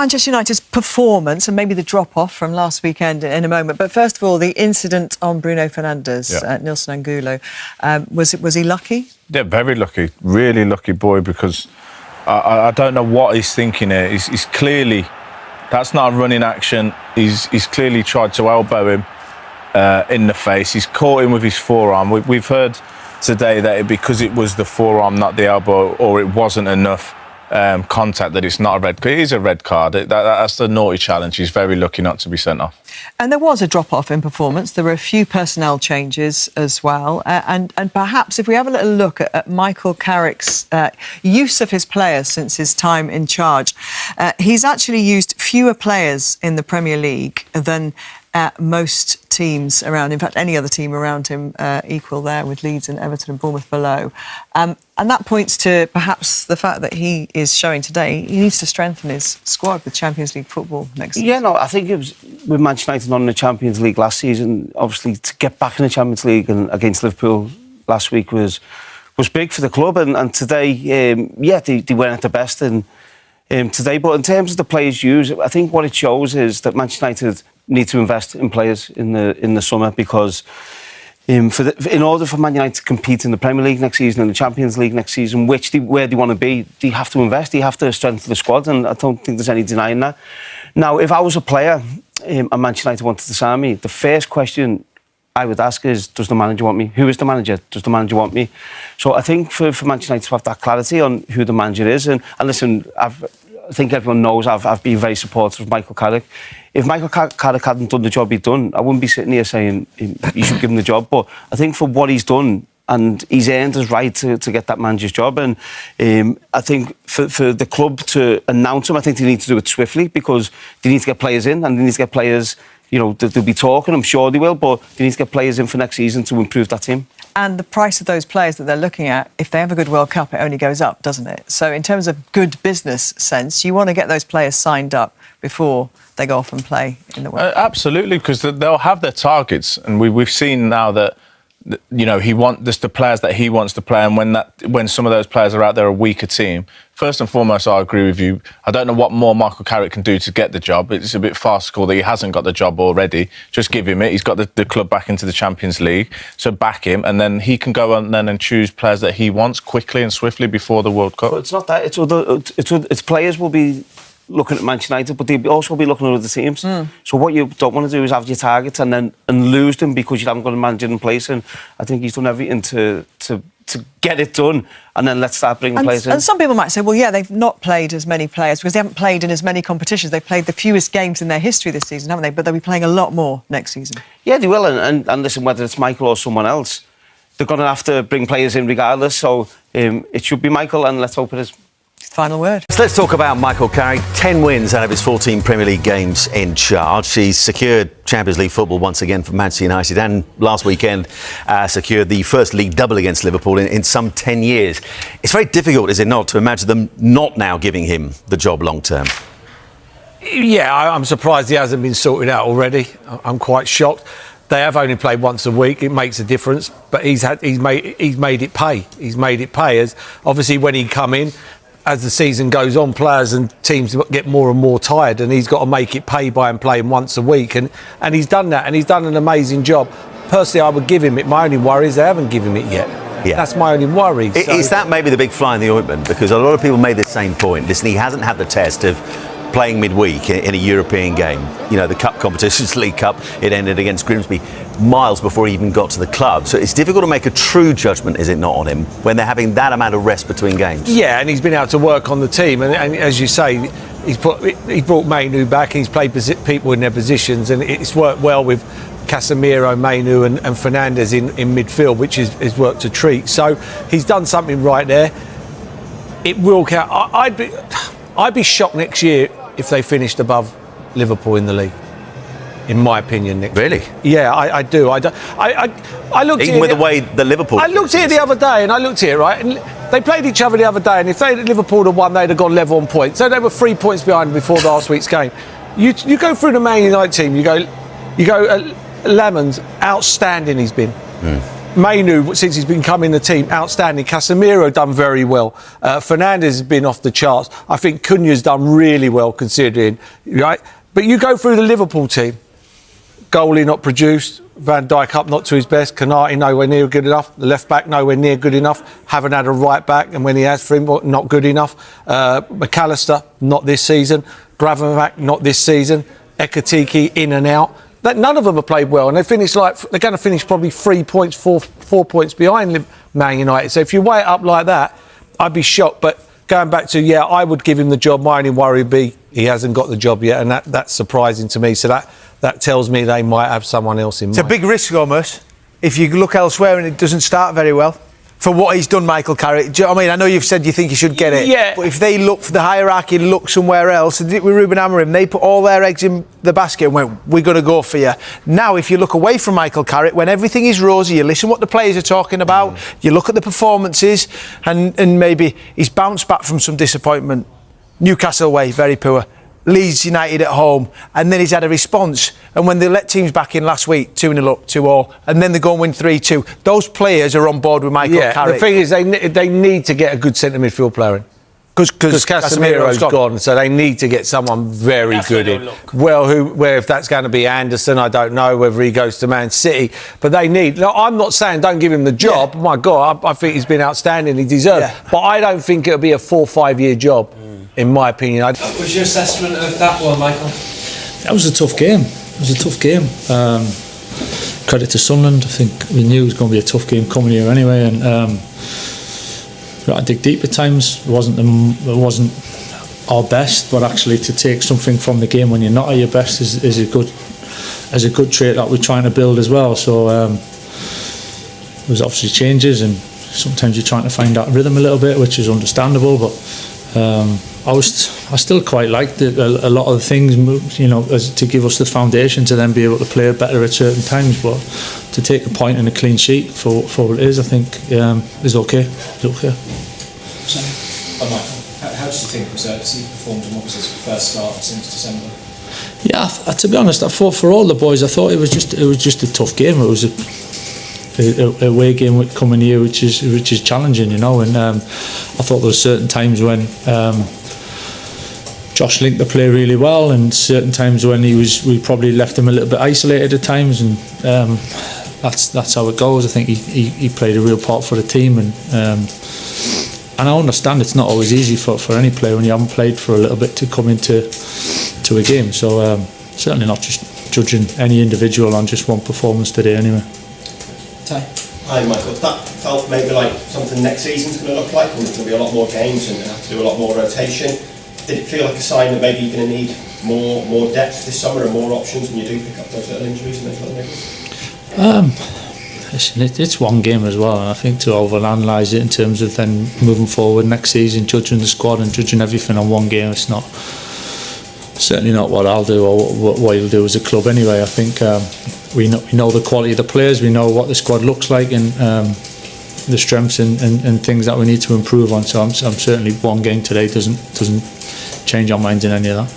Manchester United's performance and maybe the drop-off from last weekend in a moment. But first of all, the incident on Bruno Fernandes, Nilson Angulo, was he lucky? Yeah, very lucky. Really lucky boy, because I don't know what he's thinking here. He's clearly... That's not a running action. He's clearly tried to elbow him in the face. He's caught him with his forearm. We've heard today that because it was the forearm, not the elbow, or it wasn't enough contact, that it's not a red card. It is a red card. That's the naughty challenge. He's very lucky not to be sent off. And there was a drop-off in performance. There were a few personnel changes as well. And perhaps if we have a little look at Michael Carrick's use of his players since his time in charge, he's actually used fewer players in the Premier League than most teams around, in fact, any other team around him equal there, with Leeds and Everton and Bournemouth below. And that points to perhaps the fact that he is showing today he needs to strengthen his squad with Champions League football next season. Yeah, no, I think it was with Manchester United on the Champions League last season. Obviously, to get back in the Champions League and against Liverpool last week was big for the club. And today, they weren't at the best today. But in terms of the players used, I think what it shows is that Manchester United need to invest in players in the summer, because in order for Man United to compete in the Premier League next season and the Champions League next season, where they want to be, they have to invest. They have to strengthen the squad, and I don't think there's any denying that. Now, if I was a player and Manchester United wanted to sign me, the first question I would ask is, does the manager want me? Who is the manager? Does the manager want me? So I think for Manchester United to have that clarity on who the manager is, and listen, I think everyone knows I've been very supportive of Michael Carrick. If Michael Carrick hadn't done the job he'd done, I wouldn't be sitting here saying you should give him the job. But I think for what he's done, and he's earned his right to get that manager's job. And I think for the club to announce him, I think they need to do it swiftly, because they need to get players in, and they need to get players, they'll be talking, I'm sure they will, but they need to get players in for next season to improve that team. And the price of those players that they're looking at, if they have a good World Cup, it only goes up, doesn't it? So in terms of good business sense, you want to get those players signed up before they go off and play in the World Cup. Absolutely, because they'll have their targets, and we've seen now that he wants the players that he wants to play, and when some of those players are out there, a weaker team. First and foremost, I agree with you. I don't know what more Michael Carrick can do to get the job. It's a bit farcical that he hasn't got the job already. Just give him it. He's got the club back into the Champions League, so back him, and then he can go on then and choose players that he wants quickly and swiftly before the World Cup. But it's not that. It's players will be looking at Manchester United, but they'll also be looking at other teams. So what you don't want to do is have your targets and lose them because you haven't got a manager in place. And I think he's done everything to get it done, and then let's start bringing players in. And some people might say, well, yeah, they've not played as many players because they haven't played in as many competitions. They've played the fewest games in their history this season, haven't they? But they'll be playing a lot more next season. Yeah, they will. And listen, whether it's Michael or someone else, they're going to have to bring players in regardless. So it should be Michael, and let's hope it is. Final word. So let's talk about Michael Carrick. 10 wins out of his 14 Premier League games in charge. He's secured Champions League football once again for Manchester United, and last weekend secured the first league double against Liverpool in some 10 years. It's very difficult, is it not, to imagine them not now giving him the job long term? Yeah, I'm surprised he hasn't been sorted out already. I'm quite shocked. They have only played once a week. It makes a difference, but he's made it pay. He's made it pay. As obviously when he come in, as the season goes on, players and teams get more and more tired, and he's got to make it pay by him playing once a week. And he's done that, and he's done an amazing job. Personally, I would give him it. My only worry is they haven't given him it yet. Yeah. That's my only worry. Is that maybe the big fly in the ointment? Because a lot of people made the same point. Listen, he hasn't had the test of playing midweek in a European game. The cup competitions, League Cup, it ended against Grimsby miles before he even got to the club. So it's difficult to make a true judgment, is it not, on him when they're having that amount of rest between games? Yeah, and he's been able to work on the team. And as you say, he brought Mainu back, and he's played people in their positions, and it's worked well with Casemiro, Mainu and Fernandes in midfield, which is worked a treat. So he's done something right there. It will count. I'd be shocked next year if they finished above Liverpool in the league, in my opinion, Nick. Really? Yeah, I do. I looked even with the way the Liverpool. I looked at it the other day, and I looked at it right, and they played each other the other day, and if Liverpool had won, they'd have gone level on points. So they were 3 points behind before last week's game. You go through the Man United team. You go. Lemons, outstanding he's been. Mainu, since he's been coming in the team, outstanding. Casemiro done very well. Fernandes has been off the charts. I think Cunha's done really well considering, right? But you go through the Liverpool team, goalie not produced, Van Dijk up not to his best, Konate nowhere near good enough, the left back nowhere near good enough, haven't had a right back, and when he has for him, not good enough. McAllister, not this season. Gravenberch, not this season. Ekatike, in and out. None of them have played well, and they're going to finish probably 3 points, 4 points behind Man United. So if you weigh it up like that, I'd be shocked. But going back to, I would give him the job. My only worry would be he hasn't got the job yet, and that's surprising to me. So that tells me they might have someone else in mind. It's a big risk, almost, if you look elsewhere and it doesn't start very well. For what he's done, Michael Carrick. Do you know what I mean? I know you've said you think he should get it. Yeah. But if they look for the hierarchy, look somewhere else, and with Ruben Amorim, they put all their eggs in the basket and went, we're going to go for you. Now, if you look away from Michael Carrick, when everything is rosy, you listen what the players are talking about, you look at the performances, and maybe he's bounced back from some disappointment. Newcastle away, very poor. Leeds United at home, and then he's had a response. And when they let teams back in last week, 2-0 up, 2-2, and then they go and win 3-2, those players are on board with Michael Carrick. The thing is, they need to get a good centre midfield player in. Because Casemiro's gone, so they need to get someone very good in. Well, if that's going to be Anderson, I don't know whether he goes to Man City, but they need. No, I'm not saying don't give him the job. Yeah. My God, I think he's been outstanding. He deserves. Yeah. But I don't think it'll be a 4 or 5 year job, in my opinion. What was your assessment of that one, Michael? That was a tough game. It was a tough game. Credit to Sunderland. I think we knew it was going to be a tough game coming here anyway, and. I dig deep at times. It wasn't our best, but actually to take something from the game when you're not at your best is a good trait that we're trying to build as well. So there's obviously changes, and sometimes you're trying to find that rhythm a little bit, which is understandable. But I still quite liked a lot of the things, as to give us the foundation to then be able to play better at certain times. But to take a point and a clean sheet for what it is, I think is okay. It's okay. So, Michael, how did you think was he performed, and what was his first start since December? Yeah, to be honest, I thought for all the boys, I thought it was just a tough game. It was a away game coming here, which is challenging, and I thought there were certain times when Josh linked the play really well, and certain times when we probably left him a little bit isolated at times, and that's how it goes. I think he played a real part for the team, and I understand it's not always easy for any player when you haven't played for a little bit to come into a game. So certainly not just judging any individual on just one performance today anyway. Hi Michael, that felt maybe like something next season's going to look like, and there's going to be a lot more games and have to do a lot more rotation. Did it feel like a sign that maybe you're going to need more depth this summer and more options when you do pick up those little injuries and those little niggles? Listen, it's one game as well, and I think to overanalyse it in terms of then moving forward next season, judging the squad and judging everything on one game, it's certainly not what I'll do or what you'll do as a club anyway. I think we know the quality of the players, we know what the squad looks like, and the strengths and things that we need to improve on. So I'm certainly one game today doesn't change our minds in any of that.